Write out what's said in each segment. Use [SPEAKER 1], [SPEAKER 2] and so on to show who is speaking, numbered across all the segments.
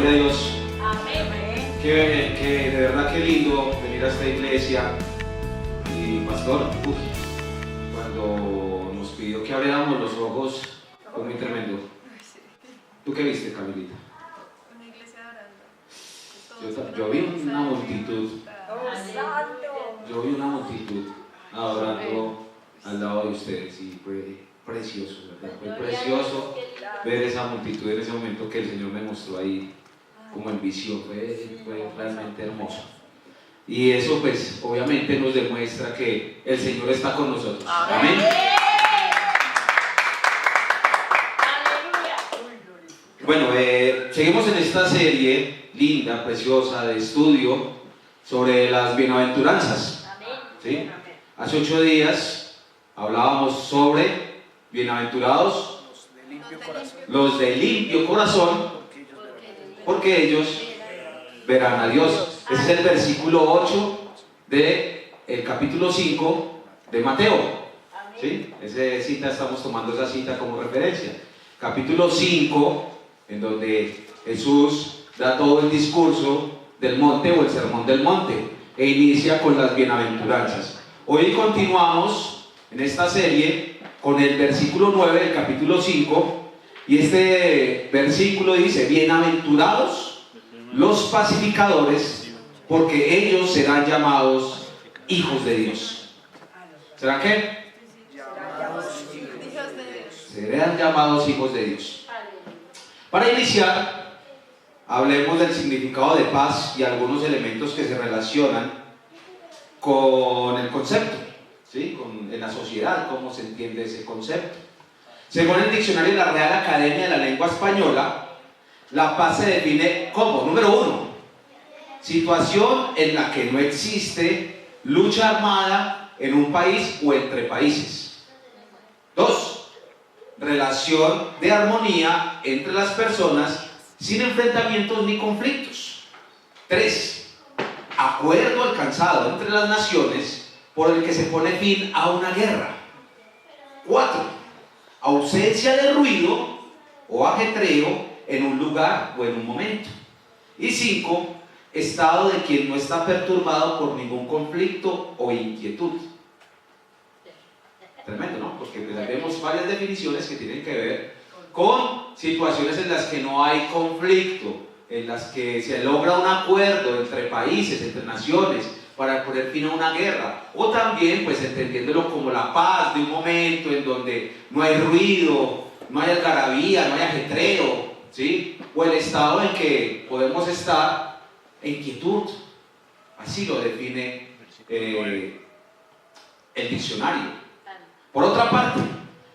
[SPEAKER 1] Gloria a Dios.
[SPEAKER 2] Amén.
[SPEAKER 1] Que de verdad que lindo venir a esta iglesia. Y pastor, cuando nos pidió que abriéramos los ojos, fue muy tremendo. ¿Tú qué viste, Camilita?
[SPEAKER 2] Una iglesia adorando.
[SPEAKER 1] Yo vi una multitud. Yo vi una multitud adorando al lado de ustedes y fue precioso, ¿verdad? Fue precioso ver esa multitud en ese momento que el Señor me mostró ahí como en visión. Fue realmente hermoso. Y eso pues obviamente nos demuestra que el Señor está con nosotros. Amén. Bueno, seguimos en esta serie linda, preciosa, de estudio sobre las bienaventuranzas. ¿Sí? Hace 8 días hablábamos sobre bienaventurados los de limpio corazón, porque ellos verán a Dios. Ese es el versículo 8 del capítulo 5 de Mateo. ¿Sí? Esa cita, estamos tomando esa cita como referencia. Capítulo 5, en donde Jesús da todo el discurso del monte o el sermón del monte e inicia con las bienaventuranzas. Hoy continuamos en esta serie con el versículo 9 del capítulo 5, y este versículo dice: bienaventurados los pacificadores, porque ellos serán llamados hijos de Dios. ¿Serán qué? Serán llamados hijos de Dios. Para iniciar, hablemos del significado de paz y algunos elementos que se relacionan con el concepto, ¿sí? En la sociedad, cómo se entiende ese concepto. Según el diccionario de la Real Academia de la Lengua Española, la paz se define como, número 1, situación en la que no existe lucha armada en un país o entre países. 2, relación de armonía entre las personas sin enfrentamientos ni conflictos. 3, acuerdo alcanzado entre las naciones por el que se pone fin a una guerra. 4, ausencia de ruido o ajetreo en un lugar o en un momento. Y 5, estado de quien no está perturbado por ningún conflicto o inquietud. Tremendo, ¿no? Porque pues vemos varias definiciones que tienen que ver con situaciones en las que no hay conflicto, en las que se logra un acuerdo entre países, entre naciones, para poner fin a una guerra, o también pues entendiéndolo como la paz de un momento en donde no hay ruido, no hay algarabía, no hay ajetreo, ¿sí? O el estado en que podemos estar en quietud. Así lo define el diccionario. Por otra parte,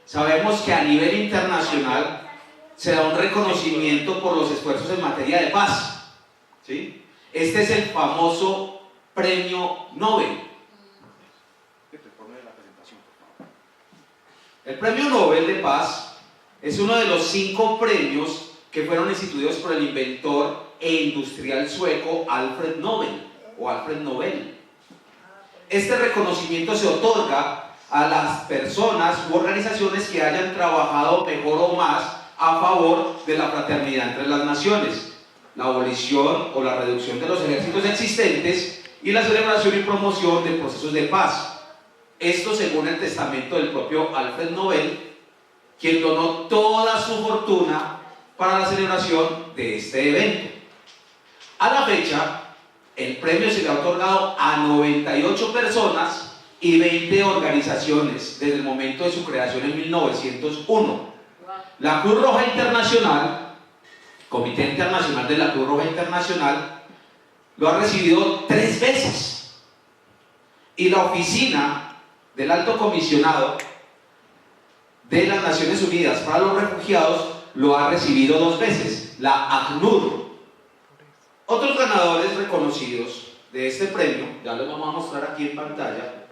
[SPEAKER 1] sabemos que a nivel internacional se da un reconocimiento por los esfuerzos en materia de paz, ¿sí? Este es el famoso Premio Nobel. El Premio Nobel de Paz es uno de los 5 premios que fueron instituidos por el inventor e industrial sueco Alfred Nobel o Alfred Nobel. Este reconocimiento se otorga a las personas u organizaciones que hayan trabajado mejor o más a favor de la fraternidad entre las naciones, la abolición o la reducción de los ejércitos existentes y la celebración y promoción de procesos de paz. Esto según el testamento del propio Alfred Nobel, quien donó toda su fortuna para la celebración de este evento. A la fecha, el premio se le ha otorgado a 98 personas y 20 organizaciones desde el momento de su creación en 1901. La Cruz Roja Internacional, Comité Internacional de la Cruz Roja Internacional, lo ha recibido 3 veces. Y la Oficina del Alto Comisionado de las Naciones Unidas para los Refugiados lo ha recibido 2 veces, la ACNUR. Otros ganadores reconocidos de este premio, ya los vamos a mostrar aquí en pantalla,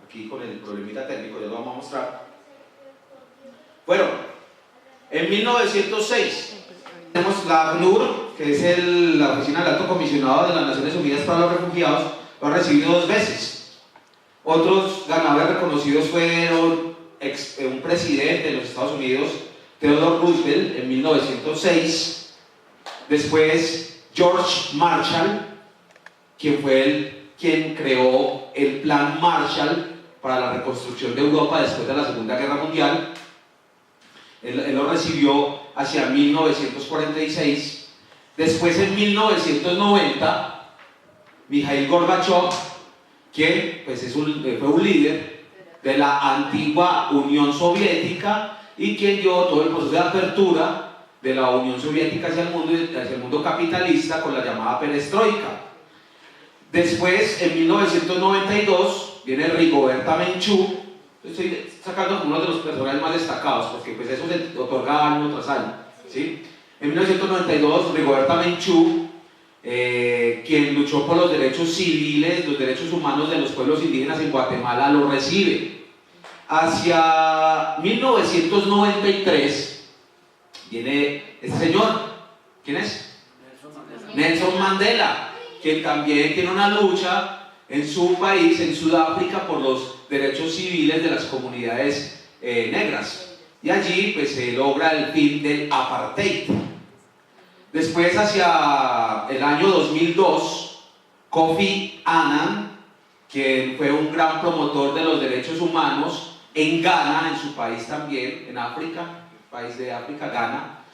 [SPEAKER 1] aquí con el problemita técnico, ya lo vamos a mostrar. Bueno, en 1906 tenemos la ACNUR, que es la Oficina del Alto Comisionado de las Naciones Unidas para los Refugiados, lo ha recibido 2 veces. Otros ganadores reconocidos fueron un presidente de los Estados Unidos, Theodore Roosevelt, en 1906, Después George Marshall, quien fue quien creó el Plan Marshall para la reconstrucción de Europa después de la Segunda Guerra Mundial. Él lo recibió hacia 1946. Después, en 1990, Mikhail Gorbachev, quien pues, fue un líder de la antigua Unión Soviética y quien dio todo el proceso de apertura de la Unión Soviética hacia el mundo capitalista con la llamada perestroika. Después, en 1992, viene Rigoberta Menchú. Estoy sacando uno de los personajes más destacados, porque pues eso se otorga año tras año, ¿sí? En 1992, Rigoberta Menchú, quien luchó por los derechos civiles, los derechos humanos de los pueblos indígenas en Guatemala, lo recibe. Hacia 1993, viene este señor. ¿Quién es? Nelson Mandela, quien también tiene una lucha en su país, en Sudáfrica, por los derechos civiles de las comunidades negras. Y allí pues se logra el fin del apartheid. Después, hacia el año 2002, Kofi Annan, quien fue un gran promotor de los derechos humanos en Ghana, en su país también, en África, país de África, Ghana,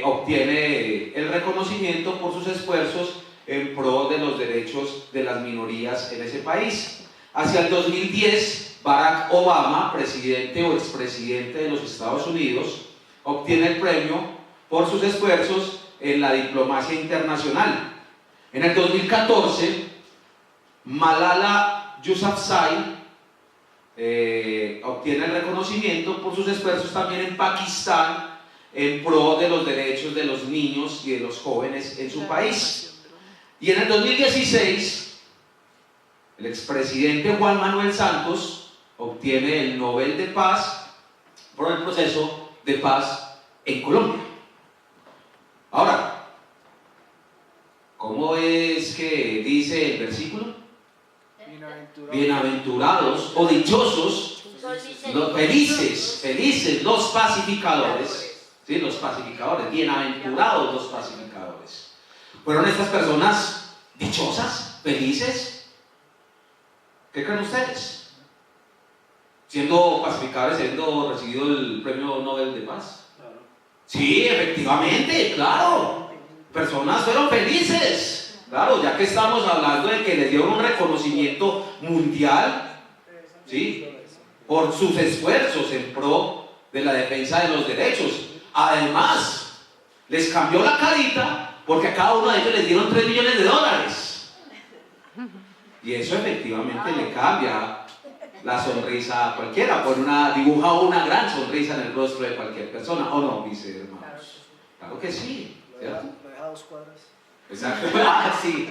[SPEAKER 1] obtiene el reconocimiento por sus esfuerzos en pro de los derechos de las minorías en ese país. Hacia el 2010, Barack Obama, presidente o expresidente de los Estados Unidos, obtiene el premio por sus esfuerzos en la diplomacia internacional. En el 2014, Malala Yousafzai obtiene el reconocimiento por sus esfuerzos también en Pakistán en pro de los derechos de los niños y de los jóvenes en su país. Y en el 2016, el expresidente Juan Manuel Santos obtiene el Nobel de Paz por el proceso de paz en Colombia. Ahora, ¿cómo es que dice el versículo? Bienaventurados o dichosos, los felices los pacificadores, ¿sí? Los pacificadores, bienaventurados los pacificadores. ¿Fueron estas personas dichosas, felices? ¿Qué creen ustedes? Siendo pacificadores, habiendo recibido el premio Nobel de Paz. Sí, efectivamente, claro. Personas fueron felices. Claro, ya que estamos hablando de que les dieron un reconocimiento mundial, ¿sí? Por sus esfuerzos en pro de la defensa de los derechos. Además, les cambió la carita porque a cada uno de ellos les dieron $3 millones. Y eso efectivamente le cambia la sonrisa a cualquiera, dibuja una gran sonrisa en el rostro de cualquier persona, ¿o no, mis hermanos? Claro que sí, ¿cierto? Exacto. Sí.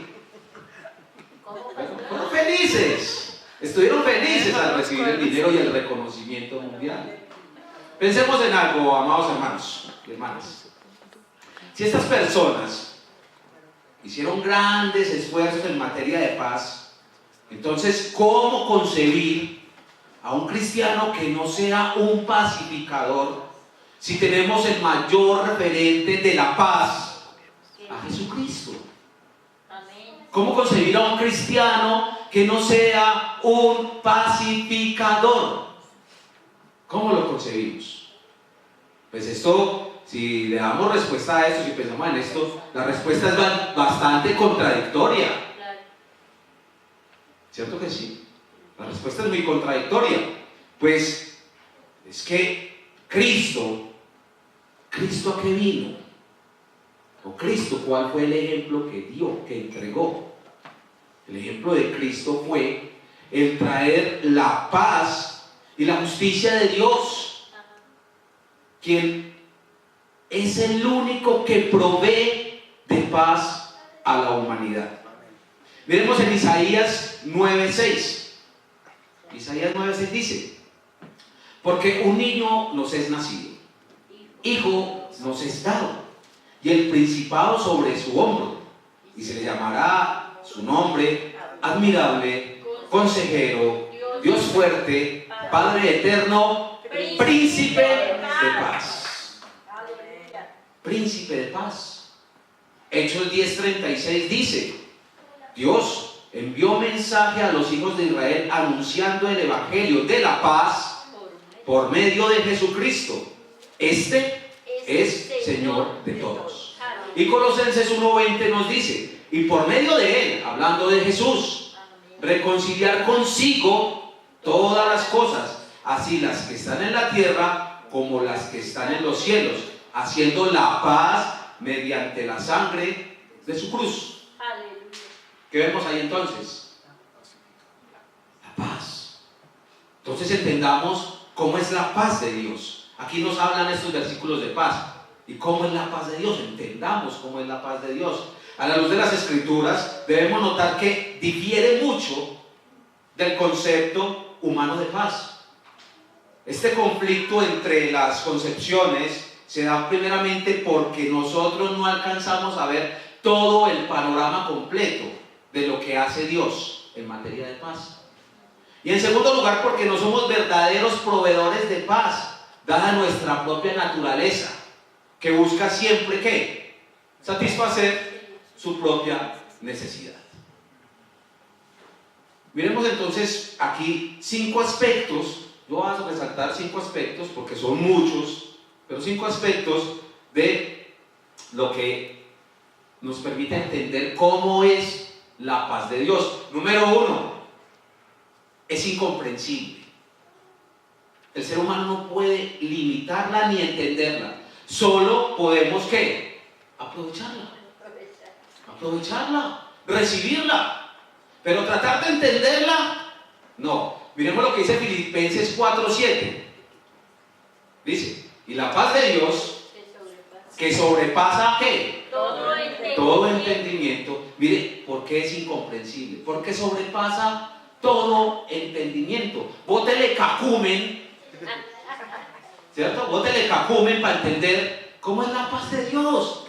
[SPEAKER 1] Fueron felices, estuvieron felices al recibir el dinero y el reconocimiento mundial. Pensemos en algo, amados hermanos y hermanas. Si estas personas hicieron grandes esfuerzos en materia de paz, entonces, ¿cómo concebir a un cristiano que no sea un pacificador si tenemos el mayor referente de la paz, a Jesucristo? ¿Cómo concebir a un cristiano que no sea un pacificador? ¿Cómo lo concebimos? Pues esto, si le damos respuesta a esto, si pensamos en esto, la respuesta es bastante contradictoria. ¿Cierto que sí? La respuesta es muy contradictoria. Pues es que Cristo ¿a qué vino? O Cristo, ¿cuál fue el ejemplo que dio, que entregó? El ejemplo de Cristo fue el traer la paz y la justicia de Dios, quien es el único que provee de paz a la humanidad. Miremos en Isaías 9:6. Isaías 9:6 dice: porque un niño nos es nacido, hijo nos es dado, y el principado sobre su hombro, y se le llamará su nombre admirable, consejero, Dios fuerte, Padre eterno, príncipe de paz. Príncipe de paz. Hechos 10:36 dice: Dios envió mensaje a los hijos de Israel anunciando el evangelio de la paz por medio de Jesucristo. Este es Señor de todos. Y Colosenses 1:20 nos dice: y por medio de Él, hablando de Jesús, reconciliar consigo todas las cosas, así las que están en la tierra como las que están en los cielos, haciendo la paz mediante la sangre de su cruz. ¿Qué vemos ahí entonces? La paz. Entonces entendamos cómo es la paz de Dios. Aquí nos hablan estos versículos de paz. ¿Y cómo es la paz de Dios? Entendamos cómo es la paz de Dios. A la luz de las Escrituras debemos notar que difiere mucho del concepto humano de paz. Este conflicto entre las concepciones se da primeramente porque nosotros no alcanzamos a ver todo el panorama completo de lo que hace Dios en materia de paz. Y en segundo lugar, porque no somos verdaderos proveedores de paz, dada nuestra propia naturaleza, que busca siempre ¿qué? Satisfacer su propia necesidad. Miremos entonces aquí 5 aspectos. Yo voy a resaltar 5 aspectos porque son muchos, pero 5 aspectos de lo que nos permite entender cómo es la paz de Dios. Número 1, es incomprensible. El ser humano no puede limitarla ni entenderla. Solo podemos ¿qué? Aprovecharla, recibirla. Pero tratar de entenderla, no. Miremos lo que dice Filipenses 4:7. Dice: y la paz de Dios, que sobrepasa ¿qué? Todo entendimiento. Mire, ¿por qué es incomprensible? Porque sobrepasa todo entendimiento. Bótele cacumen, ¿cierto? Bótele cacumen para entender cómo es la paz de Dios.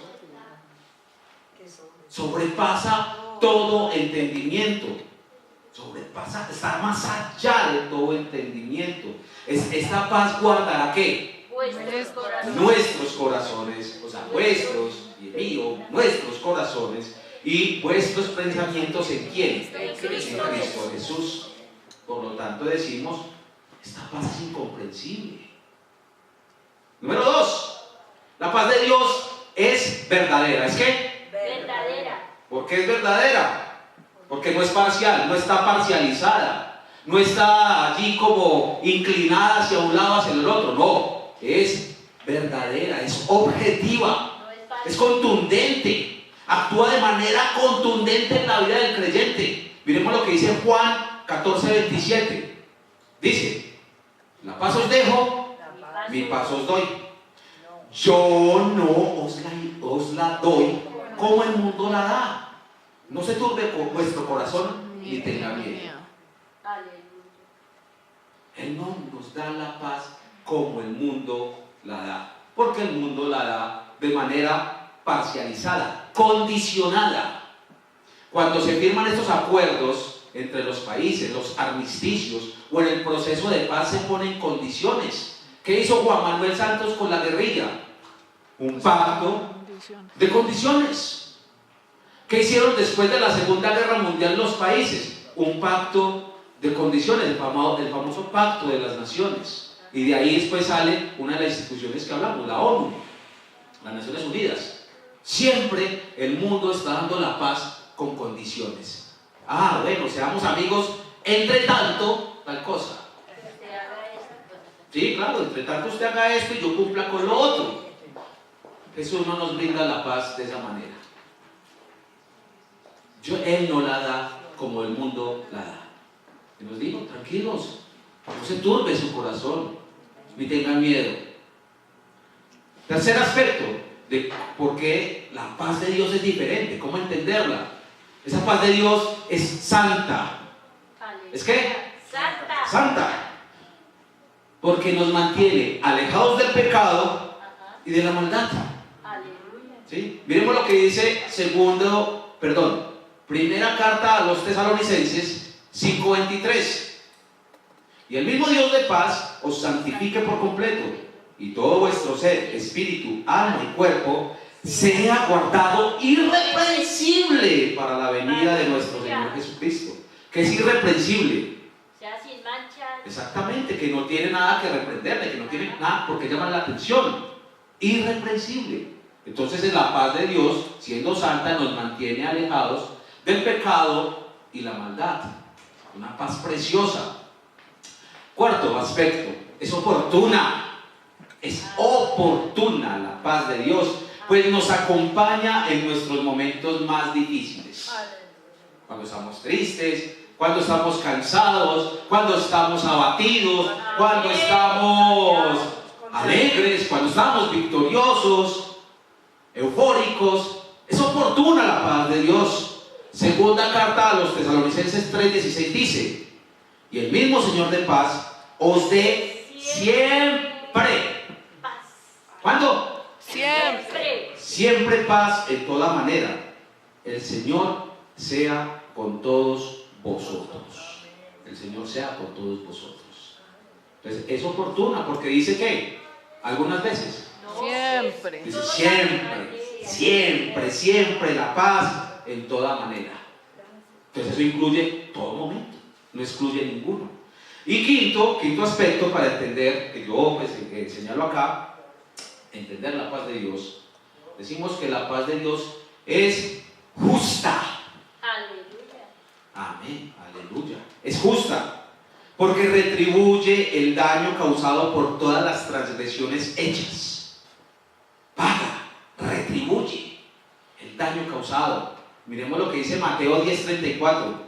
[SPEAKER 1] Sobrepasa todo entendimiento. Sobrepasa, está más allá de todo entendimiento. Esta paz guardará ¿qué? Nuestros corazones, o sea, vuestros y mío, nuestros corazones y vuestros pensamientos ¿en quién? En Cristo Jesús. Por lo tanto decimos, esta paz es incomprensible. Número 2, la paz de Dios es verdadera. ¿Es qué?
[SPEAKER 3] Verdadera.
[SPEAKER 1] ¿Por qué es verdadera? Porque no es parcial, no está parcializada, no está allí como inclinada hacia un lado, hacia el otro. No, es verdadera, es objetiva, es contundente, actúa de manera contundente en la vida del creyente. Miremos lo que dice Juan 14:27. Dice: la paz os dejo, mi paz os doy. Yo no os la doy como el mundo la da. No se turbe vuestro corazón ni tenga miedo. Él no nos da la paz como el mundo la da, porque el mundo la da de manera parcializada, condicionada. Cuando se firman estos acuerdos entre los países, los armisticios o en el proceso de paz, se ponen condiciones. ¿Qué hizo Juan Manuel Santos con la guerrilla? Un pacto de condiciones. ¿Qué hicieron después de la Segunda Guerra Mundial los países? Un pacto de condiciones, el famoso Pacto de las Naciones. Y de ahí después sale una de las instituciones que hablamos, la ONU, las Naciones Unidas. Siempre el mundo está dando la paz con condiciones. Ah, bueno, seamos amigos, entre tanto, tal cosa. Sí, claro, entre tanto usted haga esto y yo cumpla con lo otro. Jesús no nos brinda la paz de esa manera. Él no la da como el mundo la da. Y nos digo, tranquilos, no se turbe su corazón, ni tengan miedo. Tercer aspecto de por qué la paz de Dios es diferente, cómo entenderla. Esa paz de Dios es santa. ¿Es qué?
[SPEAKER 3] Santa.
[SPEAKER 1] Santa. Porque nos mantiene alejados del pecado y de la maldad. ¿Sí? Miremos lo que dice primera carta a los Tesalonicenses 5:23. Y el mismo Dios de paz os santifique por completo, y todo vuestro ser, espíritu, alma y cuerpo sea guardado irreprensible para la venida de nuestro Señor Jesucristo. Que es irreprensible.
[SPEAKER 3] Sea sin mancha.
[SPEAKER 1] Exactamente, que no tiene nada que reprenderle, que no tiene nada porque llama la atención. Irreprensible. Entonces, en la paz de Dios, siendo santa, nos mantiene alejados del pecado y la maldad. Una paz preciosa. Cuarto aspecto, es oportuna. Es oportuna la paz de Dios, pues nos acompaña en nuestros momentos más difíciles. Cuando estamos tristes, cuando estamos cansados, cuando estamos abatidos, cuando estamos alegres, cuando estamos victoriosos, eufóricos. Es oportuna la paz de Dios. Segunda carta a los Tesalonicenses 3:16 dice: y el mismo Señor de paz os dé siempre. ¿Cuándo?
[SPEAKER 3] Siempre.
[SPEAKER 1] Siempre paz en toda manera. El Señor sea con todos vosotros. El Señor sea con todos vosotros. Entonces es oportuna porque dice que algunas veces.
[SPEAKER 4] Siempre.
[SPEAKER 1] Dice siempre la paz en toda manera. Entonces eso incluye todo momento, no excluye ninguno. Y quinto aspecto para entender, que yo señalo acá, entender la paz de Dios, decimos que la paz de Dios es justa.
[SPEAKER 3] Aleluya.
[SPEAKER 1] Amén, aleluya. Es justa, porque retribuye el daño causado por todas las transgresiones hechas. Paga, retribuye el daño causado. Miremos lo que dice Mateo 10:34.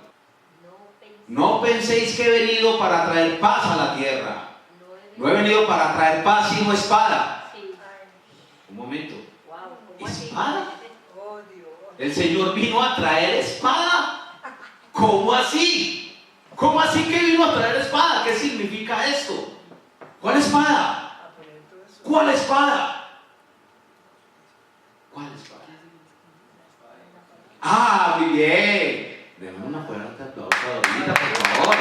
[SPEAKER 1] No penséis que he venido para traer paz a la tierra. No he venido para traer paz sino espada. Un momento. ¿Espada? El Señor vino a traer espada. ¿Cómo así? ¿Cómo así que vino a traer espada? ¿Qué significa esto? ¿Cuál espada? ¿Cuál espada? ¿Cuál espada? Ah, muy bien. Denme una fuerte aplauso a Dorita, por favor.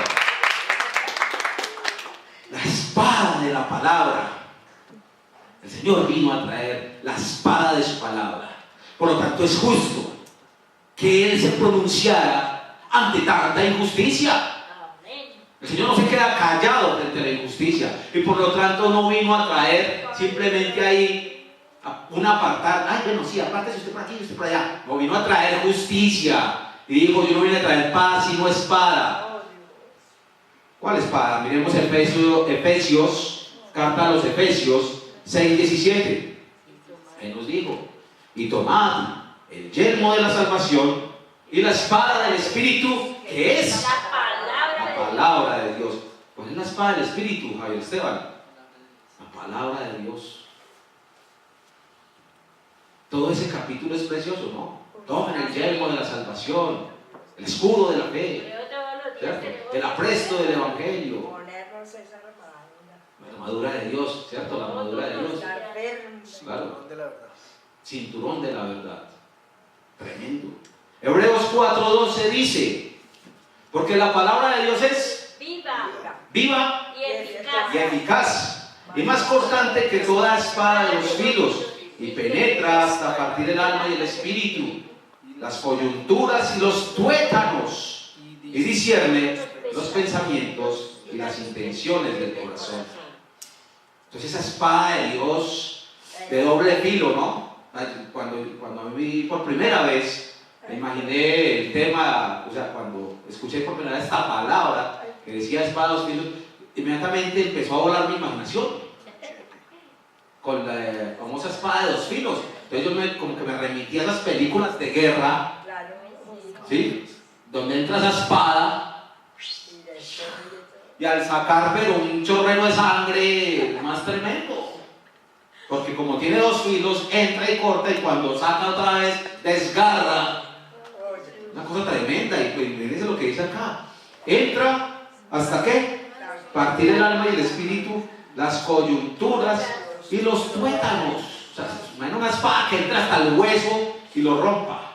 [SPEAKER 1] La espada de la palabra. El Señor vino a traer la espada de su palabra. Por lo tanto, es justo que Él se pronunciara ante tanta injusticia. El Señor no se queda callado frente a la injusticia. Y por lo tanto no vino a traer simplemente ahí un apartar. Ay, bueno, sí, apártese usted por aquí y usted por allá. No, vino a traer justicia. Y dijo: yo no vine a traer paz sino espada. ¿Cuál espada? Miremos Efesios, carta a los Efesios 6:17. Él nos dijo: y tomad el yelmo de la salvación y la espada del Espíritu, que es la palabra de Dios. ¿Cuál es la espada del Espíritu, Javier Esteban? La palabra de Dios. Todo ese capítulo es precioso, ¿no? Tomen el yelmo de la salvación, el escudo de la fe, ¿cierto? El apresto del Evangelio, la armadura de Dios, ¿cierto? La armadura de Dios. Claro. Cinturón de la verdad. Tremendo. Hebreos 4:12 dice: porque la palabra de Dios es viva y eficaz, y más cortante que toda espada de los filos, y penetra hasta partir el alma y el espíritu, las coyunturas y los tuétanos, y discierne los pensamientos y las intenciones del corazón. Entonces esa espada de Dios de doble filo, ¿no? Cuando vi por primera vez, me imaginé el tema, o sea, cuando escuché por primera vez esta palabra que decía espada de dos filos, inmediatamente empezó a volar mi imaginación con la famosa espada de dos filos. Entonces yo como que me remití a esas películas de guerra, ¿sí? Donde entra esa espada y al sacar pero un chorrero de sangre más tremendo, porque como tiene dos filos, entra y corta, y cuando saca otra vez desgarra. Una cosa tremenda. Y pues fíjense lo que dice acá: entra hasta ¿qué? Partir el alma y el espíritu, las coyunturas y los tuétanos. O sea, imagina una espada que entra hasta el hueso y lo rompa.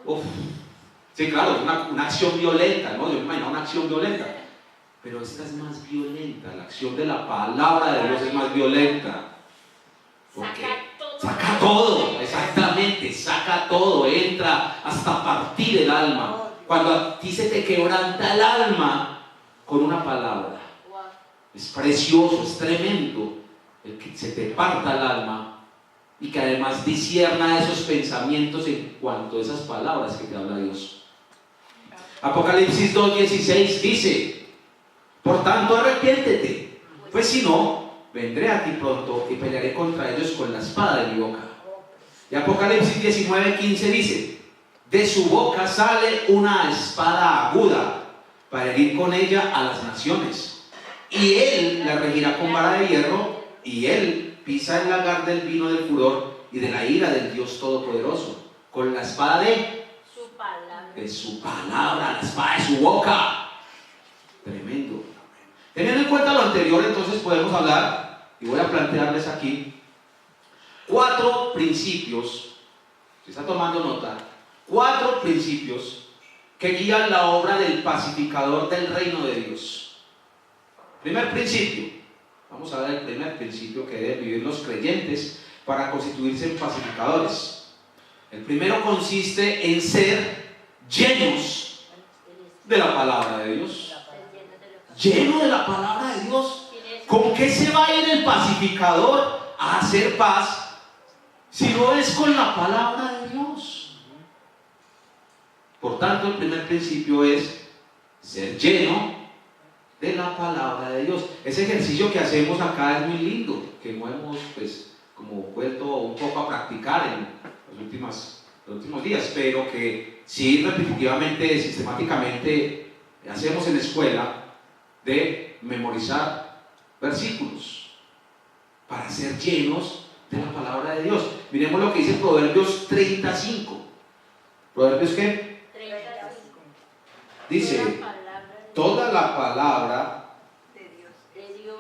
[SPEAKER 1] Uf. Sí, claro, es una acción violenta, ¿no? Yo me imagino una acción violenta. Pero esta es más violenta. La acción de la palabra de Dios es más violenta. Porque saca todo, exactamente. saca todo, entra hasta partir el alma. Cuando a ti se te quebranta el alma con una palabra.
[SPEAKER 3] Wow.
[SPEAKER 1] Es precioso, es tremendo el que se te parta el alma y que además discierna esos pensamientos en cuanto a esas palabras que te habla Dios. Apocalipsis 2:16 dice: por tanto arrepiéntete, pues si no, vendré a ti pronto y pelearé contra ellos con la espada de mi boca. Y Apocalipsis 19:15 dice: de su boca sale una espada aguda para herir con ella a las naciones, y él la regirá con vara de hierro, y él pisa el lagar del vino del furor y de la ira del Dios Todopoderoso, con la espada de su palabra, la espada de su boca. Tremendo. Teniendo en cuenta lo anterior, entonces podemos hablar, y voy a plantearles aquí 4 principios, si está tomando nota, 4 principios que guían la obra del pacificador del reino de Dios. Primer principio, vamos a ver el primer principio que deben vivir los creyentes para constituirse en pacificadores. El primero consiste en ser llenos de la palabra de Dios. Lleno de la palabra de Dios. ¿Con qué se va a ir el pacificador a hacer paz si no es con la palabra de Dios? Por tanto, el primer principio es ser lleno de la palabra de Dios. Ese ejercicio que hacemos acá es muy lindo, que no hemos como vuelto un poco a practicar en los últimos días, pero que sí repetitivamente, sistemáticamente hacemos en la escuela, de memorizar versículos para ser llenos de la palabra de Dios. Miremos lo que dice Proverbios 35. ¿Proverbios qué?
[SPEAKER 3] 35.
[SPEAKER 1] Dice: toda la palabra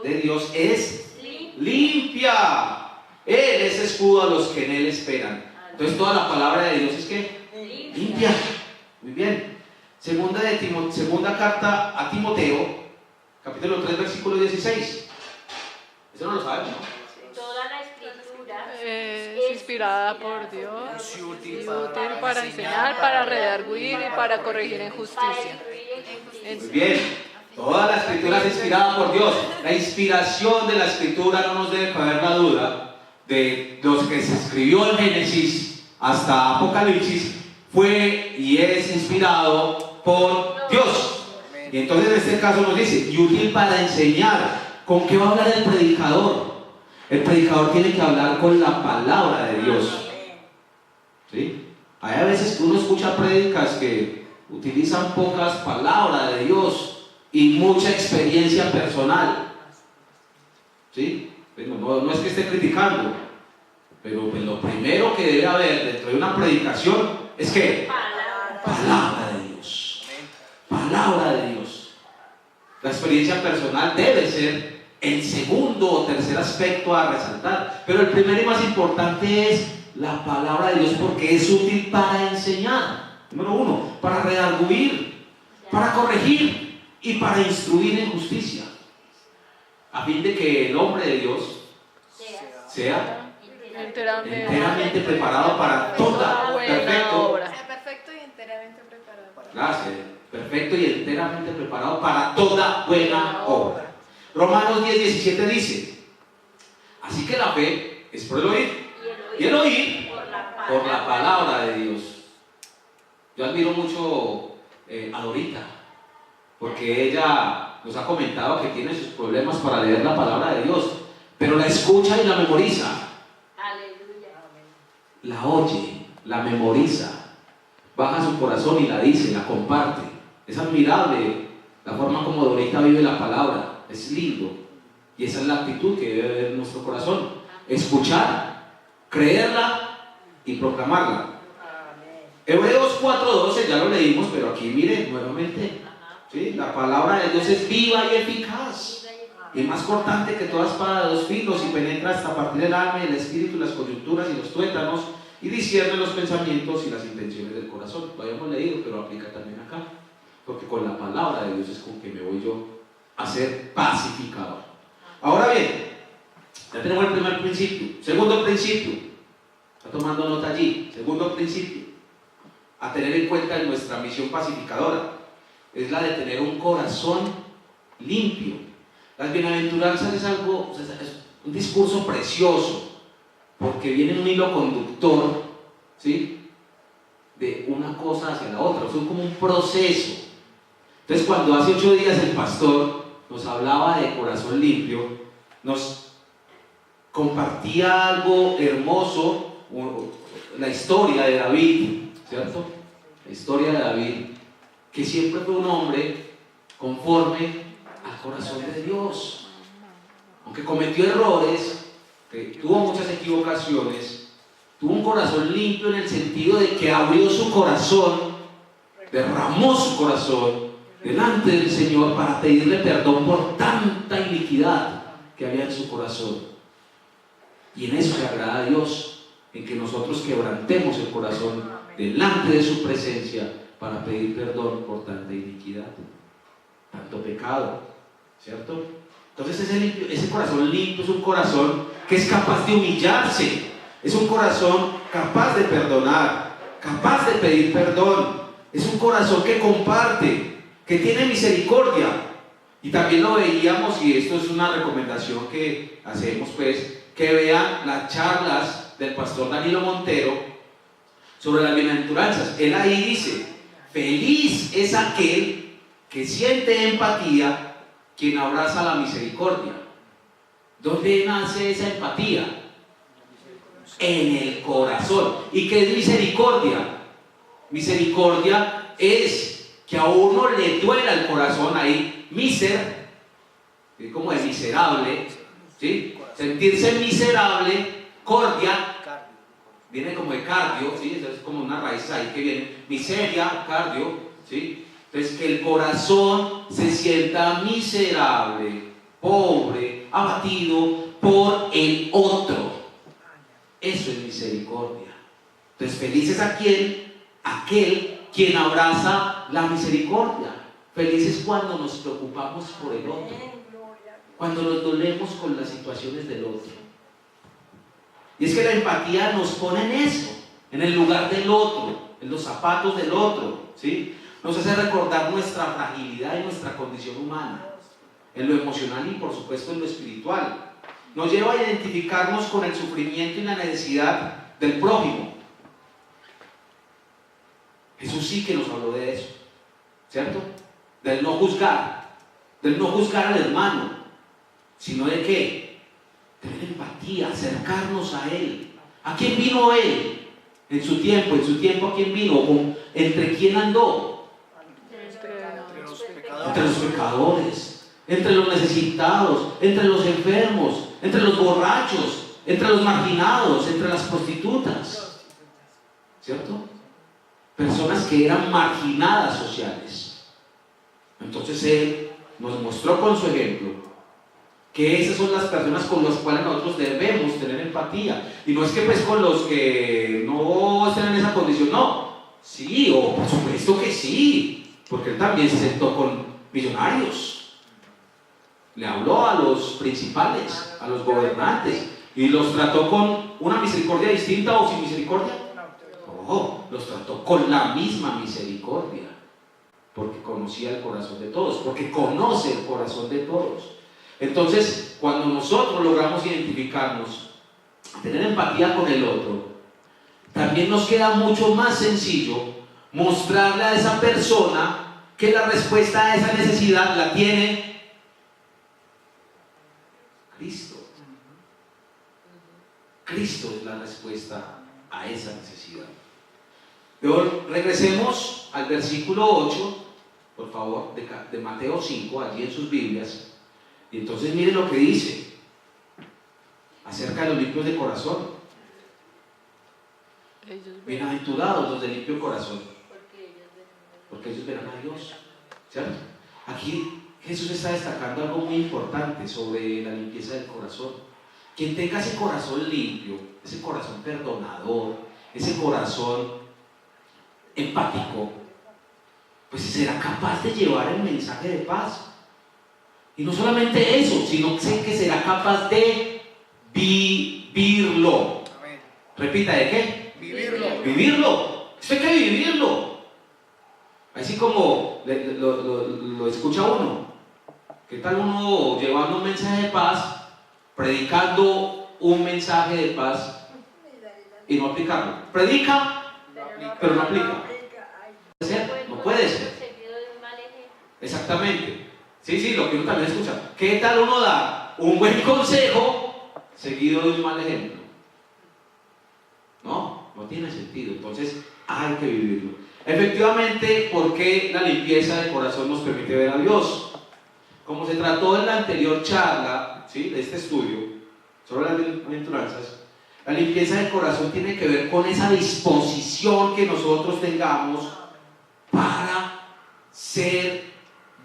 [SPEAKER 1] de Dios es limpia. Él es escudo a los que en él esperan. Entonces toda la palabra de Dios es ¿qué? Limpia. Muy bien. Segunda carta a Timoteo, capítulo 3, versículo 16. Eso no lo sabemos, ¿no?
[SPEAKER 3] Toda la escritura
[SPEAKER 2] Es inspirada por Dios y útil para enseñar, para redarguir y para corregir en justicia.
[SPEAKER 1] Muy bien. Toda la escritura es inspirada por Dios. La inspiración de la escritura, no nos debe caber la duda, de los que se escribió en Génesis hasta Apocalipsis, fue y es inspirado por Dios. Y entonces en este caso nos dice: y útil para enseñar. ¿Con qué va a hablar el predicador? El predicador tiene que hablar con la palabra de Dios. ¿Sí? Hay a veces que uno escucha prédicas que utilizan pocas palabras de Dios y mucha experiencia personal. ¿Sí? No es que esté criticando, pero lo primero que debe haber dentro de una predicación es que palabra de Dios. Palabra de Dios. La experiencia personal debe ser el segundo o tercer aspecto a resaltar, pero el primero y más importante es la palabra de Dios, porque es útil para enseñar. Número 1, para redarguir, para corregir y para instruir en justicia, a fin de que el hombre de Dios sea enteramente preparado para toda
[SPEAKER 2] buena obra. Sea perfecto y enteramente preparado.
[SPEAKER 1] Gracias. Perfecto y enteramente preparado para toda buena obra. Romanos 10:17 dice: así que la fe es por el oír, y el oír por la palabra de Dios. Yo admiro mucho a Dorita, porque ella nos ha comentado que tiene sus problemas para leer la palabra de Dios, pero la escucha y la memoriza.
[SPEAKER 3] Aleluya.
[SPEAKER 1] La oye, la memoriza, baja su corazón y la dice, la comparte. Es admirable la forma como Dorita vive la palabra, es lindo, y esa es la actitud que debe haber en nuestro corazón: escuchar, creerla y proclamarla. Hebreos 4:12 ya lo leímos, pero aquí miren nuevamente, ¿sí? La palabra de Dios es viva y eficaz, y más cortante que toda espada de 2 filos, y penetra hasta partir el alma y el espíritu, las coyunturas y los tuétanos, y discierne los pensamientos y las intenciones del corazón. Lo habíamos leído, pero aplica también acá, porque con la palabra de Dios es con que me voy yo a ser pacificador. Ahora bien, ya tenemos el primer principio. Segundo principio: Está tomando nota allí. Segundo principio a tener en cuenta en nuestra misión pacificadora es la de tener un corazón limpio. Las bienaventuranzas es algo, es un discurso precioso, porque viene un hilo conductor, ¿sí?, de una cosa hacia la otra, son como un proceso. Entonces, cuando hace 8 días el pastor nos hablaba de corazón limpio, nos compartía algo hermoso, la historia de David, ¿cierto? La historia de David, que siempre fue un hombre conforme al corazón de Dios. Aunque cometió errores, que tuvo muchas equivocaciones, tuvo un corazón limpio en el sentido de que abrió su corazón, derramó su corazón delante del Señor para pedirle perdón por tanta iniquidad que había en su corazón. Y en eso le agrada a Dios, en que nosotros quebrantemos el corazón delante de su presencia para pedir perdón por tanta iniquidad, tanto pecado, ¿cierto? Entonces ese corazón limpio es un corazón que es capaz de humillarse, es un corazón capaz de perdonar, capaz de pedir perdón, es un corazón que comparte, que tiene misericordia. Y también lo veíamos, y esto es una recomendación que hacemos, pues, que vean las charlas del pastor Danilo Montero sobre las bienaventuranzas. Él ahí dice: feliz es aquel que siente empatía, quien abraza la misericordia. ¿Dónde nace esa empatía? En el corazón. ¿Y qué es misericordia? Misericordia es que a uno le duela el corazón ahí, miser, como de miserable, ¿sí? Sentirse miserable, cordia, viene como de cardio, ¿sí? Eso es como una raíz ahí que viene, miseria, cardio, ¿sí? Entonces, que el corazón se sienta miserable, pobre, abatido por el otro. Eso es misericordia. Entonces, feliz es aquel quien abraza la misericordia. Feliz es cuando nos preocupamos por el otro, cuando nos dolemos con las situaciones del otro. Y es que la empatía nos pone en eso, en el lugar del otro, en los zapatos del otro, ¿sí? Nos hace recordar nuestra fragilidad y nuestra condición humana, en lo emocional y por supuesto en lo espiritual. Nos lleva a identificarnos con el sufrimiento y la necesidad del prójimo. Jesús sí que nos habló de eso, ¿cierto? Del no juzgar al hermano, sino de ¿qué? Tener empatía, acercarnos a Él. ¿A quién vino Él? En su tiempo, ¿a quién vino? ¿Entre quién andó? Entre los pecadores, entre los necesitados, entre los enfermos, entre los borrachos, entre los marginados, entre las prostitutas, ¿cierto? Personas que eran marginadas sociales. Entonces Él nos mostró con su ejemplo que esas son las personas con las cuales nosotros debemos tener empatía. Y no es que pues con los que no estén en esa condición, no. Sí, o por supuesto que sí, porque Él también se sentó con millonarios, le habló a los principales, a los gobernantes, y los trató con una misericordia distinta o sin misericordia. No, los trató con la misma misericordia, porque conocía el corazón de todos, porque conoce el corazón de todos. Entonces, cuando nosotros logramos identificarnos, tener empatía con el otro, también nos queda mucho más sencillo mostrarle a esa persona que la respuesta a esa necesidad la tiene Cristo. Cristo es la respuesta a esa necesidad. Pero regresemos al versículo 8, por favor, de Mateo 5, allí en sus Biblias. Y entonces miren lo que dice acerca de los limpios de corazón. Bienaventurados los de limpio corazón, porque ellos verán a Dios, ¿cierto? Aquí Jesús está destacando algo muy importante sobre la limpieza del corazón. Quien tenga ese corazón limpio, ese corazón perdonador, ese corazón empático, pues será capaz de llevar el mensaje de paz. Y no solamente eso, sino que será capaz de vivirlo. Repita, ¿de qué?
[SPEAKER 4] Vivirlo.
[SPEAKER 1] Vivirlo. Esto hay que vivirlo. Así como lo escucha uno. ¿Qué tal uno llevando un mensaje de paz, predicando un mensaje de paz y no aplicarlo? Predica, pero no aplica. No puede ser.
[SPEAKER 3] Seguido de un mal ejemplo.
[SPEAKER 1] Exactamente. Sí, lo que uno también escucha. ¿Qué tal uno da un buen consejo seguido de un mal ejemplo? No tiene sentido. Entonces hay que vivirlo. Efectivamente, ¿por qué la limpieza del corazón nos permite ver a Dios? Como se trató en la anterior charla, ¿sí?, de este estudio sobre las bienaventuranzas, la limpieza del corazón tiene que ver con esa disposición que nosotros tengamos para ser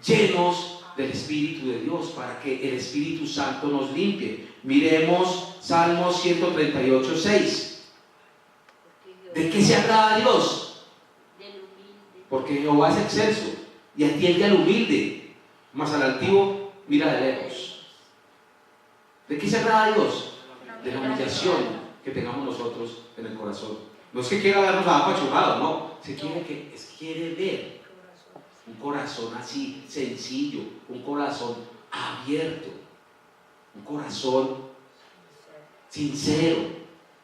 [SPEAKER 1] llenos del Espíritu de Dios, para que el Espíritu Santo nos limpie. Miremos Salmos 138, 6. ¿De qué se agrada a Dios?
[SPEAKER 3] Del humilde.
[SPEAKER 1] Porque Jehová es excelso y atiende al humilde, mas al altivo mira de lejos. ¿De qué se agrada a Dios? De la humillación que tengamos nosotros en el corazón. No es que quiera vernos apachurrados, no. Quiere ver un corazón así, sencillo, un corazón abierto, un corazón sincero.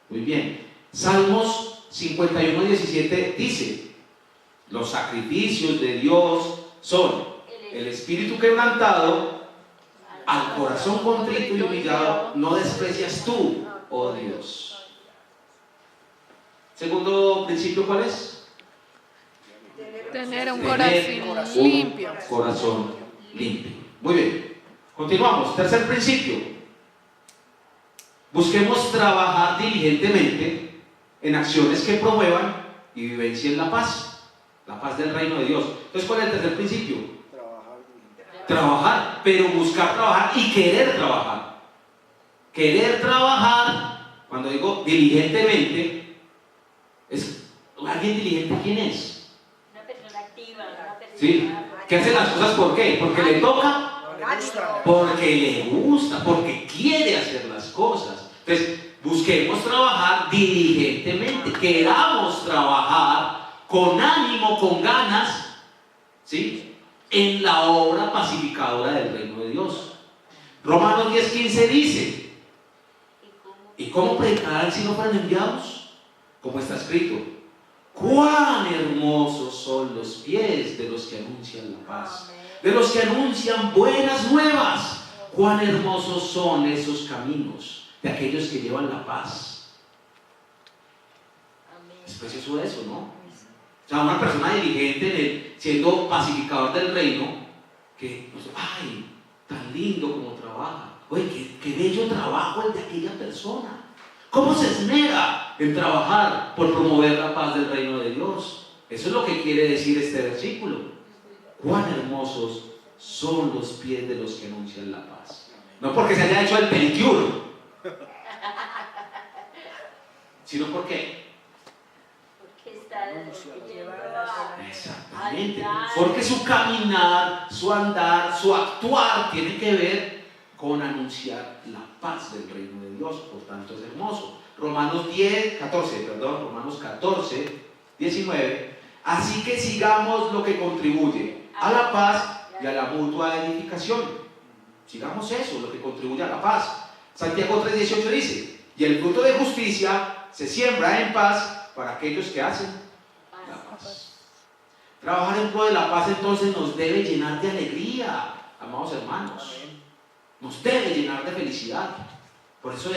[SPEAKER 1] Muy bien. Salmos 51, 17 dice: los sacrificios de Dios son el espíritu quebrantado, al corazón contrito y humillado no desprecias tú, oh Dios. Segundo principio, ¿cuál es?
[SPEAKER 2] Tener un
[SPEAKER 1] Tener
[SPEAKER 2] corazón limpio.
[SPEAKER 1] un corazón limpio. Muy bien. Continuamos. Tercer principio. Busquemos trabajar diligentemente en acciones que promuevan y vivencien la paz del reino de Dios. Entonces, ¿cuál es el tercer principio? Trabajar, pero buscar trabajar y querer trabajar. Querer trabajar, cuando digo diligentemente, es alguien diligente. ¿Quién es?
[SPEAKER 3] Una persona activa, una persona.
[SPEAKER 1] ¿Sí? ¿Que hace las cosas por qué? ¿Porque le toca? Porque le gusta, porque quiere hacer las cosas. Entonces, busquemos trabajar diligentemente, queramos trabajar con ánimo, con ganas, ¿sí?, en la obra pacificadora del reino de Dios. Romanos 10:15 dice: ¿y cómo predicarán si no fueran enviados? Como está escrito: cuán hermosos son los pies de los que anuncian la paz, de los que anuncian buenas nuevas. Cuán hermosos son esos caminos de aquellos que llevan la paz. Es precioso eso, ¿no? O sea, una persona diligente siendo pacificador del reino, que, ay, tan lindo como trabaja. Oye, qué bello trabajo el de aquella persona. ¿Cómo se esmera en trabajar por promover la paz del reino de Dios? Eso es lo que quiere decir este versículo. Cuán hermosos son los pies de los que anuncian la paz. No porque se haya hecho el pedicure, sino porque exactamente, porque su caminar, su andar, su actuar tiene que ver con anunciar la paz del reino de Dios. Por tanto es hermoso. Romanos 14, 19. Así que sigamos lo que contribuye a la paz y a la mutua edificación. Sigamos eso, lo que contribuye a la paz. Santiago 3:18 dice: y el fruto de justicia se siembra en paz para aquellos que hacen la paz. Trabajar en pro de la paz entonces nos debe llenar de alegría, amados hermanos. Nos debe llenar de felicidad. Por eso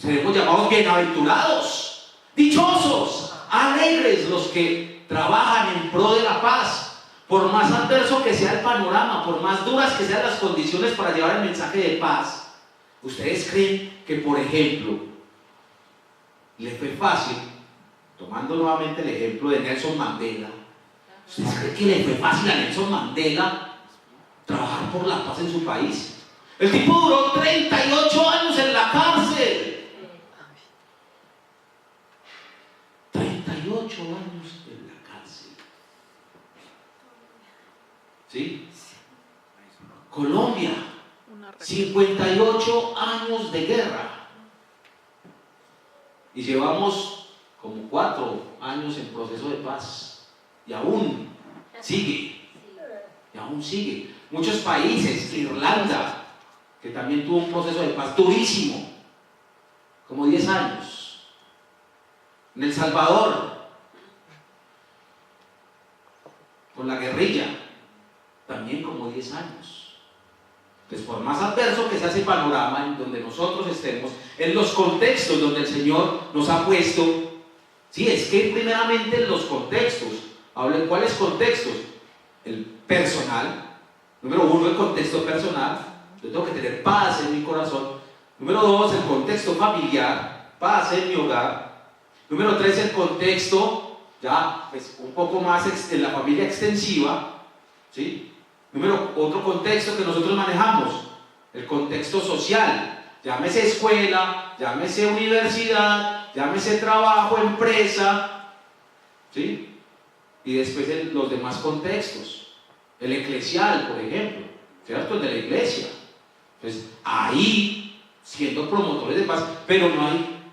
[SPEAKER 1] seremos llamados bienaventurados, dichosos, alegres los que trabajan en pro de la paz. Por más adverso que sea el panorama, por más duras que sean las condiciones para llevar el mensaje de paz, ¿ustedes creen que, por ejemplo, le fue fácil, tomando nuevamente el ejemplo de Nelson Mandela, ¿ustedes creen que le fue fácil a Nelson Mandela trabajar por la paz en su país? El tipo duró 38 años en la cárcel. 38 años en la cárcel. ¿Sí? Colombia, 58 años de guerra. Y llevamos como 4 años en proceso de paz. Y aún sigue. Y aún sigue. Muchos países, Irlanda, que también tuvo un proceso de paz durísimo, como 10 años. En El Salvador, con la guerrilla, también como 10 años. Entonces, por más adverso que sea ese panorama en donde nosotros estemos, en los contextos donde el Señor nos ha puesto, sí, es que primeramente en los contextos, hablen cuáles contextos, el personal, número 1, el contexto personal, yo tengo que tener paz en mi corazón, número 2, el contexto familiar, paz en mi hogar, número 3, el contexto, ya, pues un poco más en la familia extensiva, ¿sí? Otro contexto que nosotros manejamos, el contexto social, llámese escuela, llámese universidad, llámese trabajo, empresa, ¿sí? Y después los demás contextos, el eclesial, por ejemplo, ¿cierto? El de la iglesia. Entonces, ahí, siendo promotores de paz, pero no hay,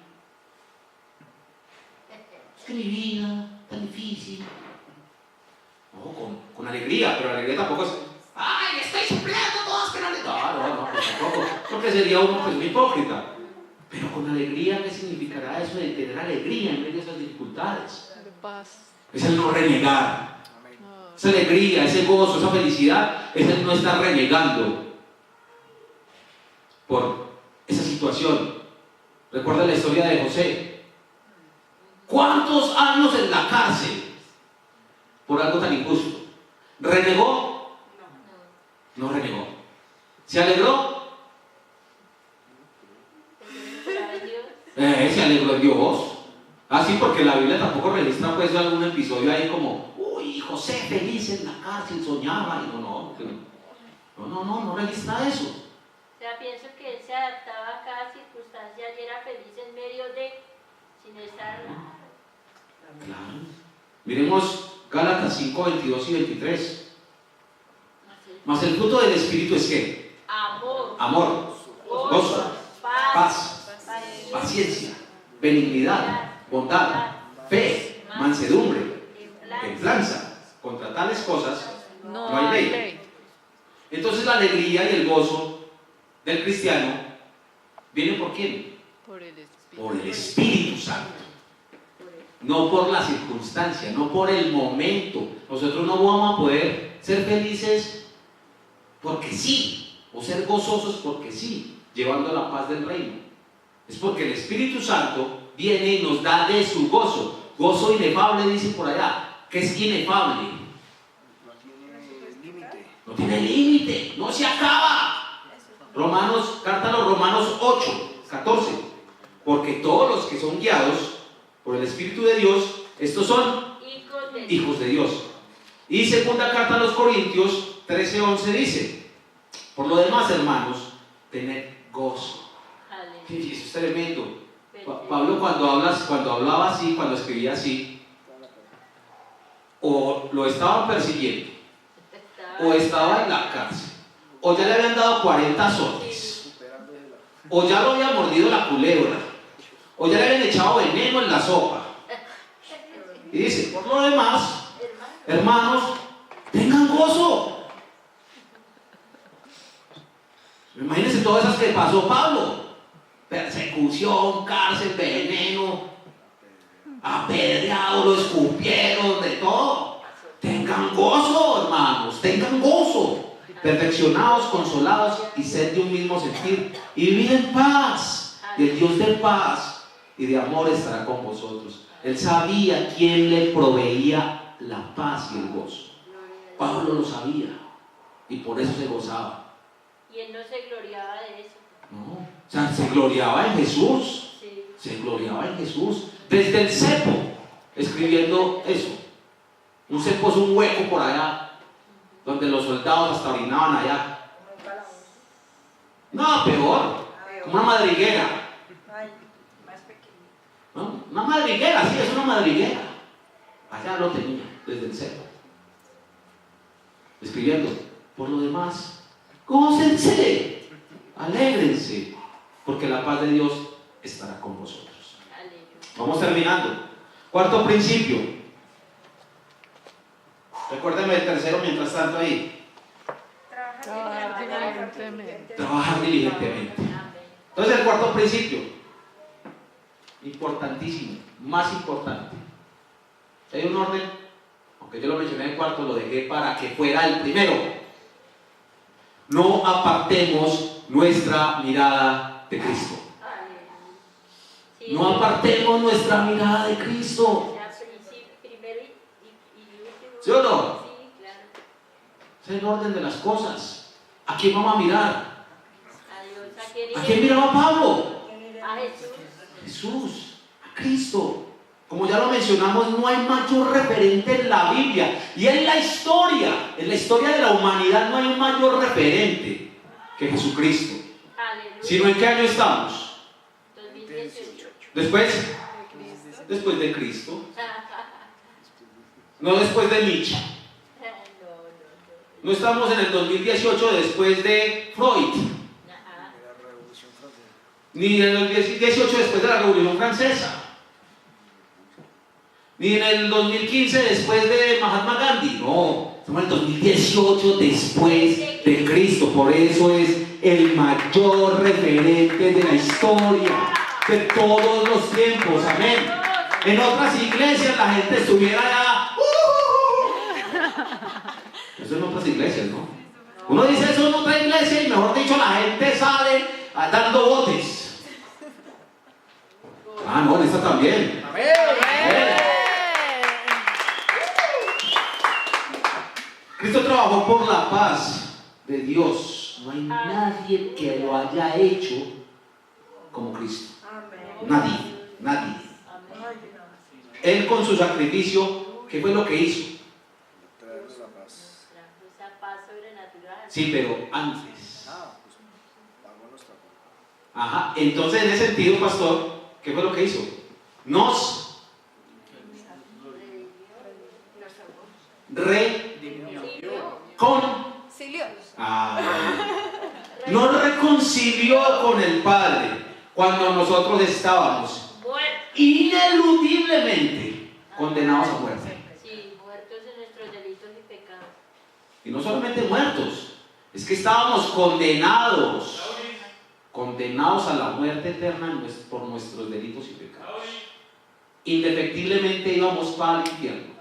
[SPEAKER 1] es que mi vida tan difícil. No, con alegría, pero la alegría tampoco es, ¡ay, estoy sufriendo todos que no le... No, pues tampoco. Creo que sería uno pues muy hipócrita. Pero con alegría, ¿qué significará eso de tener alegría en medio de esas dificultades?
[SPEAKER 2] De paz.
[SPEAKER 1] Es el no renegar. Esa alegría, ese gozo, esa felicidad, es el no estar renegando por esa situación. Recuerda la historia de José. ¿Cuántos años en la cárcel por algo tan injusto? ¿Renegó? No renegó. ¿Se alegró? Se alegró en Dios. Así porque la Biblia tampoco registra pues algún episodio ahí como, uy, José feliz en la cárcel, soñaba. Y no registra eso.
[SPEAKER 3] O sea, pienso que él se adaptaba a cada circunstancia y era feliz en medio de, sin estar...
[SPEAKER 1] Claro. Miremos Gálatas 5, 22 y 23. Mas el fruto del Espíritu es ¿qué? Amor, gozo, paz, paciencia, benignidad, bondad, fe, mansedumbre, templanza. Contra tales cosas no hay ley. Entonces la alegría y el gozo del cristiano viene ¿por quién? Por el Espíritu Santo. No por la circunstancia, no por el momento. Nosotros no vamos a poder ser felices porque sí, o ser gozosos porque sí, llevando la paz del reino. Es porque el Espíritu Santo viene y nos da de su gozo. Gozo inefable, dice por allá. ¿Qué es inefable?
[SPEAKER 4] No tiene límite.
[SPEAKER 1] No tiene límite, no se acaba. Carta a los Romanos 8, 14. Porque todos los que son guiados por el Espíritu de Dios, estos son hijos de Dios. Y segunda carta a los Corintios 13, 11 dice, por lo demás, hermanos, tened gozo. Sí, eso es tremendo. Pablo cuando hablaba así, cuando escribía así, o lo estaban persiguiendo, o estaba en la cárcel, o ya le habían dado 40 azotes, o ya lo había mordido la culebra, o ya le habían echado veneno en la sopa. Y dice, por lo demás, hermanos, tengan gozo. Imagínense todas esas que pasó Pablo. Persecución, cárcel, veneno, apedreado, lo escupieron, de todo. Tengan gozo, hermanos, tengan gozo. Perfeccionados, consolados y sed de un mismo sentir. Y vivir en paz. Y el Dios de paz y de amor estará con vosotros. Él sabía quién le proveía la paz y el gozo. Pablo lo sabía y por eso se gozaba.
[SPEAKER 3] Y él no se gloriaba de eso.
[SPEAKER 1] No, o sea, se gloriaba en Jesús.
[SPEAKER 3] Sí.
[SPEAKER 1] Se gloriaba en Jesús. Desde el cepo, escribiendo eso. Un cepo es un hueco por allá, donde los soldados hasta orinaban allá. No, peor, como una madriguera. ¿No? Una madriguera, sí, es una madriguera. Allá lo tenía, desde el cepo. Escribiendo, por lo demás, gócense, alégrense, porque la paz de Dios estará con vosotros. Vamos terminando. Cuarto principio. Recuérdame el tercero mientras tanto ahí.
[SPEAKER 2] Trabajar diligentemente.
[SPEAKER 1] Trabajar diligentemente. Entonces el cuarto principio, importantísimo, más importante. Hay un orden, aunque yo lo mencioné en cuarto, lo dejé para que fuera el primero. No apartemos nuestra mirada de Cristo.
[SPEAKER 3] Sí,
[SPEAKER 1] No apartemos nuestra mirada de Cristo.
[SPEAKER 3] o sea, primero y último.
[SPEAKER 1] ¿Sí o no?
[SPEAKER 3] Sí, claro.
[SPEAKER 1] Ese es el orden de las cosas. ¿A quién vamos a mirar?
[SPEAKER 3] A Dios,
[SPEAKER 1] ¿A quién miraba Pablo?
[SPEAKER 3] A Jesús.
[SPEAKER 1] Jesús, a Cristo. Como ya lo mencionamos, no hay mayor referente en la Biblia y en la historia de la humanidad no hay un mayor referente que Jesucristo.
[SPEAKER 3] Aleluya.
[SPEAKER 1] ¿Sino en qué año estamos?
[SPEAKER 3] 2018.
[SPEAKER 1] Después de Cristo. No después de Nietzsche. No estamos en el 2018 después de Freud,
[SPEAKER 3] Ajá.
[SPEAKER 1] ni en el 2018 después de la Revolución Francesa, ni en el 2015 después de Mahatma Gandhi. No, estamos en el 2018 después de Cristo. Por eso es el mayor referente de la historia de todos los tiempos. Amén. En otras iglesias la gente estuviera ya. Eso en otras iglesias, ¿no? Uno dice eso en otra iglesia y mejor dicho la gente sale dando botes. Ah, no, en esta también. Amén. Cristo trabajó por la paz de Dios. No hay nadie que lo haya hecho como Cristo. Nadie. Él con su sacrificio, ¿qué fue lo que hizo?
[SPEAKER 3] Esa paz sobrenatural.
[SPEAKER 1] Sí, pero antes. Ajá, entonces en ese sentido, pastor, ¿qué fue lo que hizo? Nos nos reconcilió con el Padre cuando nosotros estábamos ineludiblemente condenados a muerte.
[SPEAKER 3] Sí, muertos en nuestros delitos y pecados.
[SPEAKER 1] Y no solamente muertos, es que estábamos condenados a la muerte eterna por nuestros delitos y pecados. Indefectiblemente íbamos para el infierno.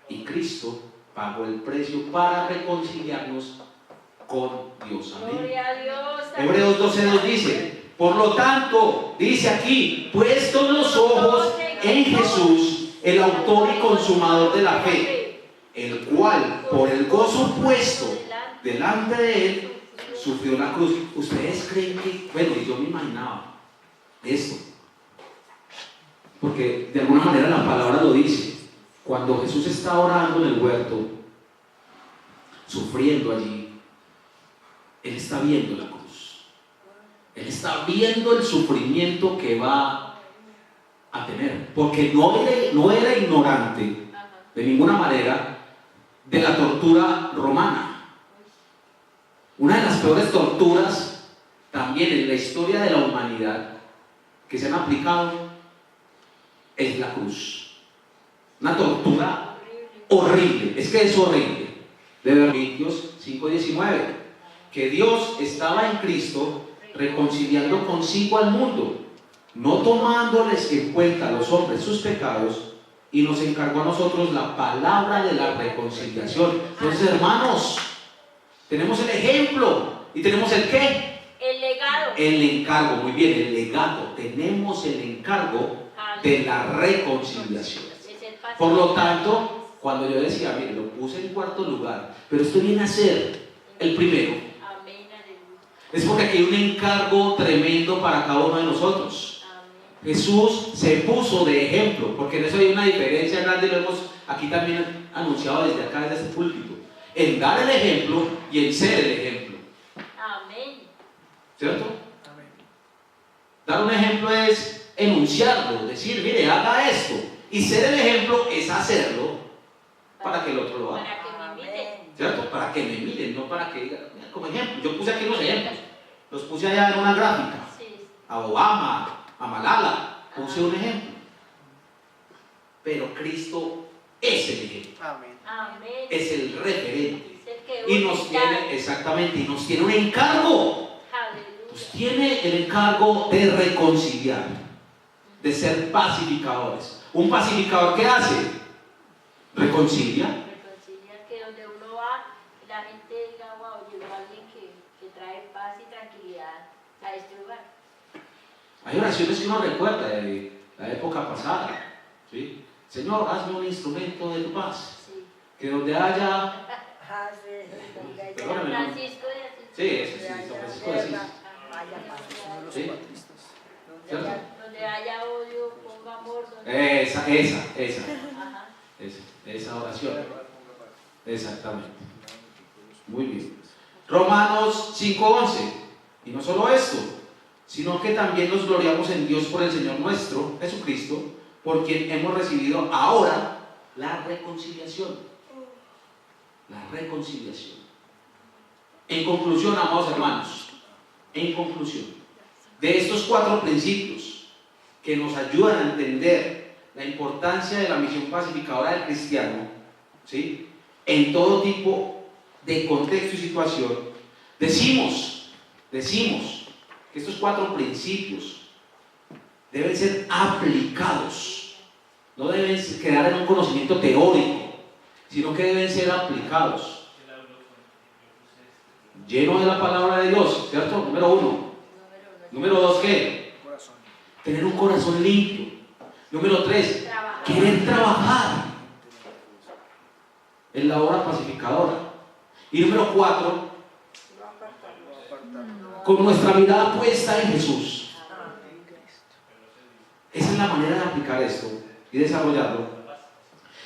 [SPEAKER 1] Y Cristo pagó el precio para reconciliarnos con Dios. Amén.
[SPEAKER 3] Gloria a Dios.
[SPEAKER 1] Hebreos 12:2 dice, por lo tanto, dice aquí, puestos los ojos en Jesús, el autor y consumador de la fe, el cual, por el gozo puesto delante de él, sufrió la cruz. ¿Ustedes creen que, bueno, yo me imaginaba esto, porque de alguna manera la palabra lo dice, cuando Jesús está orando en el huerto, sufriendo allí, Él está viendo la cruz. Él está viendo el sufrimiento que va a tener. Porque no era ignorante de ninguna manera de la tortura romana. Una de las peores torturas también en la historia de la humanidad que se han aplicado es la cruz. Una tortura horrible. Es que es horrible. De Corintios 5:19. Que Dios estaba en Cristo reconciliando consigo al mundo, no tomándoles en cuenta a los hombres sus pecados, y nos encargó a nosotros la palabra de la reconciliación. Entonces, hermanos, tenemos el ejemplo y tenemos el ¿qué?
[SPEAKER 3] El legado.
[SPEAKER 1] El encargo, muy bien, el legado. Tenemos el encargo de la reconciliación. Por lo tanto, cuando yo decía, mire, lo puse en cuarto lugar, pero esto viene a ser el primero, es porque aquí hay un encargo tremendo para cada uno de nosotros. Jesús se puso de ejemplo, porque en eso hay una diferencia grande, lo hemos aquí también anunciado desde acá, desde este púlpito, en dar el ejemplo y en ser el ejemplo.
[SPEAKER 3] Amén.
[SPEAKER 1] ¿Cierto? Amén. Dar un ejemplo es enunciarlo, decir, mire, haga esto, y ser el ejemplo es hacerlo para que el otro lo haga.
[SPEAKER 3] Para que me imiten.
[SPEAKER 1] ¿Cierto? Para que me miren, no para que digan, como ejemplo. Yo puse aquí los ejemplos, los puse allá en una gráfica.
[SPEAKER 3] Sí.
[SPEAKER 1] a Obama, a Malala, puse un ejemplo. Pero Cristo es el ejemplo,
[SPEAKER 4] Amén.
[SPEAKER 3] Amén.
[SPEAKER 1] es el referente.
[SPEAKER 3] Es el que
[SPEAKER 1] Y nos
[SPEAKER 3] une,
[SPEAKER 1] tiene, exactamente, y nos tiene un encargo.
[SPEAKER 3] Aleluya.
[SPEAKER 1] Nos tiene el encargo de reconciliar, de ser pacificadores. ¿Un pacificador qué hace? Reconcilia.
[SPEAKER 3] Reconcilia, que donde uno va, la gente diga, wow, llegó alguien que trae paz y tranquilidad a este lugar.
[SPEAKER 1] Hay oraciones que uno recuerda de la época pasada, ¿sí? Señor, hazme un instrumento de tu paz.
[SPEAKER 3] Sí.
[SPEAKER 1] Que donde haya...
[SPEAKER 3] San Francisco de Asís.
[SPEAKER 1] Sí, eso sí, San Francisco de Asís.
[SPEAKER 4] Uno de los
[SPEAKER 1] Sí.
[SPEAKER 4] patristas.
[SPEAKER 1] ¿Cierto?
[SPEAKER 3] Donde haya odio, ponga amor.
[SPEAKER 1] Esa oración. Exactamente. Muy bien. Romanos 5:11. Y no solo esto, sino que también nos gloriamos en Dios por el Señor nuestro, Jesucristo, por quien hemos recibido ahora la reconciliación. La reconciliación. En conclusión, amados hermanos, en conclusión, de estos 4 principios que nos ayudan a entender la importancia de la misión pacificadora del cristiano, ¿sí?, en todo tipo de contexto y situación, decimos que estos 4 principios deben ser aplicados, no deben quedar en un conocimiento teórico, sino que deben ser aplicados, lleno de la palabra de Dios, ¿cierto? Número 1. Número 2, ¿qué?
[SPEAKER 4] Corazón.
[SPEAKER 1] Tener un corazón limpio. Número 3,
[SPEAKER 3] Trabajar.
[SPEAKER 1] querer trabajar en la obra pacificadora. Y número 4, con nuestra mirada puesta en Jesús. Esa es la manera de aplicar esto y desarrollarlo.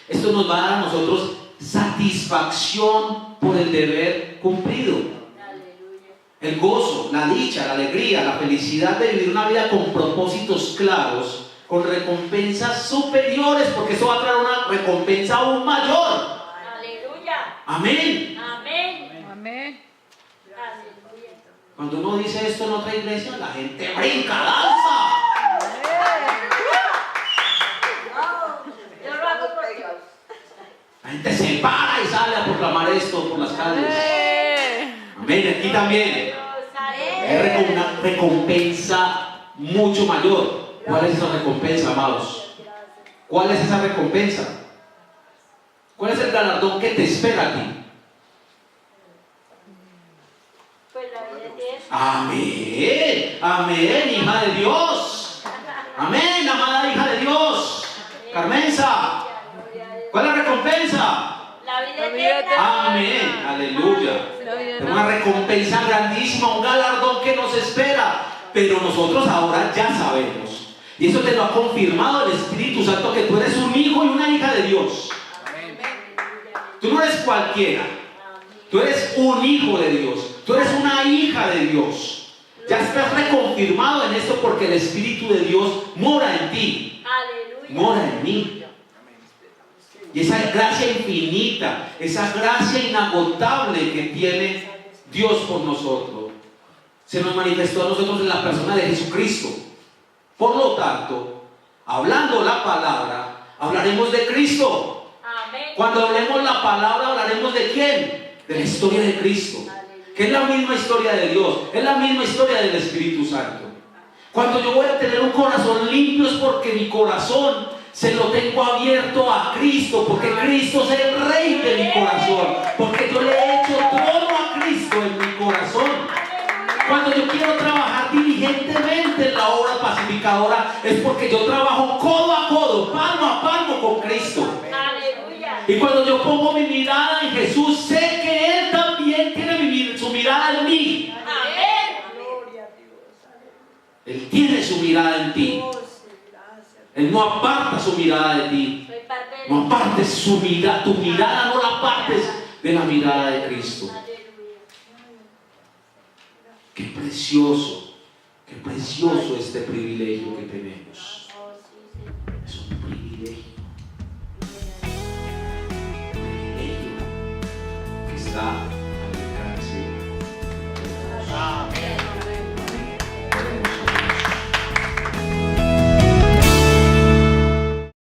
[SPEAKER 1] Esto nos va a dar a nosotros satisfacción por el deber cumplido.
[SPEAKER 3] Aleluya.
[SPEAKER 1] El gozo, la dicha, la alegría, la felicidad de vivir una vida con propósitos claros, con recompensas superiores, porque eso va a traer una recompensa aún mayor.
[SPEAKER 3] Aleluya.
[SPEAKER 1] Amén.
[SPEAKER 3] Amén.
[SPEAKER 2] Amén.
[SPEAKER 3] Aleluya.
[SPEAKER 1] Cuando uno dice esto en otra iglesia, la gente brinca, danza.
[SPEAKER 3] Yo lo hago por Dios.
[SPEAKER 1] La gente se para y sale a proclamar esto por las calles. Amén. Aquí también. Es una recompensa mucho mayor. ¿Cuál es esa recompensa, amados? ¿Cuál es esa recompensa? ¿Cuál es el galardón que te espera a ti?
[SPEAKER 3] Pues la vida es
[SPEAKER 1] Amén. Amén, hija de Dios. Amén, amada hija de Dios. Carmenza, ¿cuál es la recompensa?
[SPEAKER 3] la vida
[SPEAKER 2] La vida
[SPEAKER 3] eterna.
[SPEAKER 1] Amén, aleluya.
[SPEAKER 2] La vida
[SPEAKER 1] Es una recompensa grandísima, un galardón que nos espera. Pero nosotros ahora ya sabemos, y eso te lo ha confirmado el Espíritu Santo, que tú eres un hijo y una hija de Dios. Tú no eres cualquiera. Tú eres un hijo de Dios. Tú eres una hija de Dios. Ya estás reconfirmado en esto porque el Espíritu de Dios mora en ti.
[SPEAKER 3] Aleluya.
[SPEAKER 1] Mora en mí. Y esa gracia infinita, esa gracia inagotable que tiene Dios por nosotros, se nos manifestó a nosotros en la persona de Jesucristo. Por lo tanto, hablando la palabra, hablaremos de Cristo.
[SPEAKER 3] Amén.
[SPEAKER 1] Cuando hablemos la palabra, hablaremos de quién? De la historia de Cristo, que es la misma historia de Dios, es la misma historia del Espíritu Santo. Cuando yo voy a tener un corazón limpio es porque mi corazón se lo tengo abierto a Cristo, porque Cristo es el Rey de mi corazón, porque yo le he hecho trono a Cristo en mi corazón. Cuando yo quiero trabajar diligentemente en la obra pacificadora es porque yo trabajo codo a codo, palmo a palmo con Cristo.
[SPEAKER 3] Aleluya.
[SPEAKER 1] Y cuando yo pongo mi mirada en Jesús, sé que Él también tiene su mirada en mí.
[SPEAKER 3] Amén.
[SPEAKER 1] Él tiene su mirada en ti. Él no aparta su mirada de ti.
[SPEAKER 3] Soy parte de
[SPEAKER 1] No apartes su mirada, tu mirada no la apartes de la mirada de Cristo.
[SPEAKER 3] Aleluya.
[SPEAKER 1] Qué precioso este privilegio que tenemos.